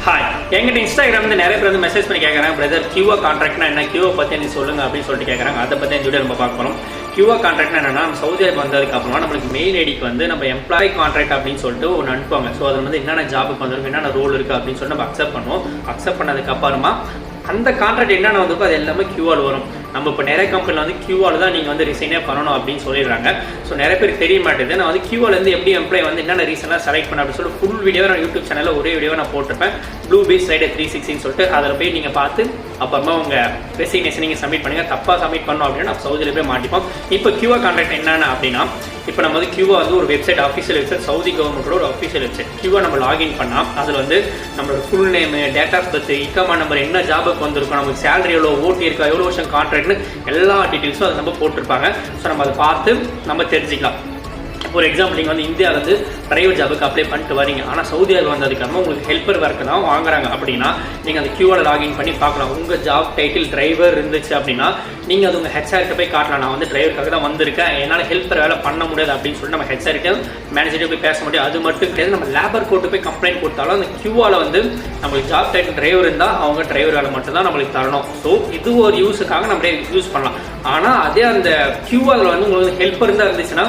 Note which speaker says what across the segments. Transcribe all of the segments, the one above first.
Speaker 1: Hi, எங்கிட்ட Instagram வந்து நிறைய பேர் வந்து மெசேஜ் பண்ணி கேட்குறாங்க, பிரதர் கியூஆ கான்ட்ராக்ட்னா என்ன, கியூஆ பற்றி நீ சொல்லுங்க அப்படின்னு சொல்லிட்டு கேட்குறாங்க. அதை பற்றி இந்த வீடியோ நம்ம பார்க்க போகிறோம். கியூஆ கான்ட்ராக்ட்னா என்னன்னா, நம்ம சவுதி அரேபியா வந்ததுக்கு அப்புறமா நம்மளுக்கு மெயில் ஐடிக்கு வந்து நம்ம எம்ப்ளாயி கான்ட்ராக்ட் அப்படின்னு சொல்லிட்டு ஒன்று அனுப்புவாங்க. ஸோ அதில் வந்து என்னென்ன ஜாபுக்கு வந்திருக்கும், என்னென்ன ரோல் இருக்குது அப்படின்னு சொல்லிட்டு நம்ம அக்செப்ட் பண்ணுவோம். அக்செப்ட் பண்ணதுக்கு அப்புறமா அந்த கான்ட்ராக்ட் என்னென்ன வந்திருக்கோ அது எல்லாமே கியூஆல் வரும். நம்ம இப்போ நிறைய கம்பெனியில் வந்து கியூஆல் தான் நீங்கள் வந்து ரிசைனே பண்ணணும் அப்படின்னு சொல்லிடுறாங்க. ஸோ நிறைய பேருக்கு தெரிய மாட்டேது. நான் வந்து கியூஆலேருந்து எப்படி எம்ப்ளாய் வந்து என்னென்ன ரீசனாக செலக்ட் பண்ண அப்படின்னு சொல்லிட்டு ஃபுல் வீடியோ நான் யூடியூப் சேனலில் ஒரே வீடியோ நான் போட்டிருப்பேன். ப்ளூ பீஸ் ரைடர் 360 சொல்லிட்டு அதில் போய் நீங்கள் பார்த்து அப்புறமா உங்கள் ரெசிக்னேஷன் நீங்கள் சப்மிட் பண்ணுங்கள். தப்பாக சப்மிட் பண்ணோம் அப்படின்னா நம்ம சவுதியில் போய் மாட்டிப்போம். இப்போ கியூஆ கான்ட்ராக்ட் என்னென்ன அப்படின்னா, இப்போ நம்ம வந்து கியூஆ வந்து ஒரு வெப்சைட், ஆஃபீஷியல் வெப்சைட், சவுதி கவர்மெண்ட்டோட ஒரு ஆஃபீஷியல் வெப்சைட். கியூஆ நம்ம லாகின் பண்ணால் அதில் வந்து நம்மளோட full name, date of birth, இக்கமா நம்பர், என்ன ஜாபுக்கு வந்திருக்கும், நமக்கு சேலரி எவ்வளோ, ஓட்டி இருக்கா, எவ்வளோ வருஷம் கான்ட்ராக்ட்னு எல்லா டீட்டெயில்ஸும் அதை நம்ம போட்டிருப்பாங்க. ஸோ நம்ம அதை பார்த்து நம்ம தெரிஞ்சுக்கலாம். ஒரு எக்ஸாம்பிள், நீங்கள் வந்து இந்தியாவிலேருந்து பிரைவேட் ஜாபுக்கு அப்ளை பண்ணிட்டு வரீங்க, ஆனால் சவுதி அரேபியா வந்ததுக்காக உங்களுக்கு ஹெல்ப்பர் ஒர்க்கு தான் வாங்குறாங்க அப்படின்னா நீங்கள் அந்த கியூஆர் லாகின் பண்ணி பார்க்கலாம். உங்கள் ஜாப் டைட்டில் டிரைவர் இருந்துச்சு அப்படின்னா நீங்கள் அது உங்கள் ஹெச்ஆர்கிட்ட போய் காட்டலாம். நான் வந்து டிரைவருக்காக தான் வந்திருக்கேன், என்னால் ஹெல்ப்பர் வேலை பண்ண முடியாது அப்படின்னு சொல்லிட்டு நம்ம ஹெச்ஆர்கிட்ட மேனேஜர்கிட்ட போய் பேச முடியும். அது மட்டும் கிடையாது, நம்ம லேபர் கோர்ட்டு போய் கம்ப்ளைண்ட் கொடுத்தாலும் அந்த கியூஆரில் வந்து நம்மளுக்கு ஜாப் டைட்டில் டிரைவர் இருந்தால் அவங்க டிரைவர் வேலை மட்டும் தான் நம்மளுக்கு தரணும். ஸோ இது ஒரு யூஸுக்காக நம்ம யூஸ் பண்ணலாம். ஆனால் அதே அந்த கியூஆரில் வந்து உங்களுக்கு ஹெல்ப்பர் தான் இருந்துச்சுன்னா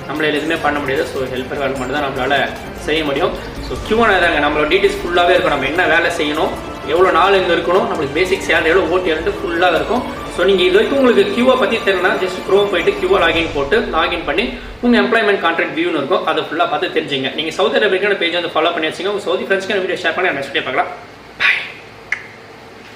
Speaker 1: நம்மளால் எதுவுமே பண்ண முடியாது. ஸோ ஹெல்ப்பர் வேலை மட்டும் தான் நம்மளால் செய்ய முடியும். ஸோ கியூஆர் தாங்க நம்மளோட டீட்டெயில்ஸ் ஃபுல்லாகவே இருக்கும். நம்ம என்ன வேலை செய்யணும், எவ்வளோ நாள் இங்கே இருக்கணும், நம்மளுக்கு பேசிக் சேலரி எவ்வளோ, ஓட்டி ஃபுல்லாக இருக்கும். ஸோ நீங்கள் இது வரைக்கும் உங்களுக்கு கியூஆ பற்றி தெரியலனா ஜஸ்ட் க்ரோம் போயிட்டு கியூஆ லாகின் போட்டு லாகின் பண்ணி உங்கள் எம்ப்ளாய்மெண்ட் கான்ட்ராக்ட் வியூன்னு இருக்கும், அதை ஃபுல்லாக பார்த்து தெரிஞ்சுங்க. நீங்கள் சவுதி அரேபியாவோட பேஜ் வந்து ஃபாலோ பண்ணி வச்சுங்க. உங்கள் சவுதி ஃப்ரெண்ட்ஸ்க்கு வீடியோ ஷேர் பண்ணி நெக்ஸ்ட் டே பார்க்கலாம்.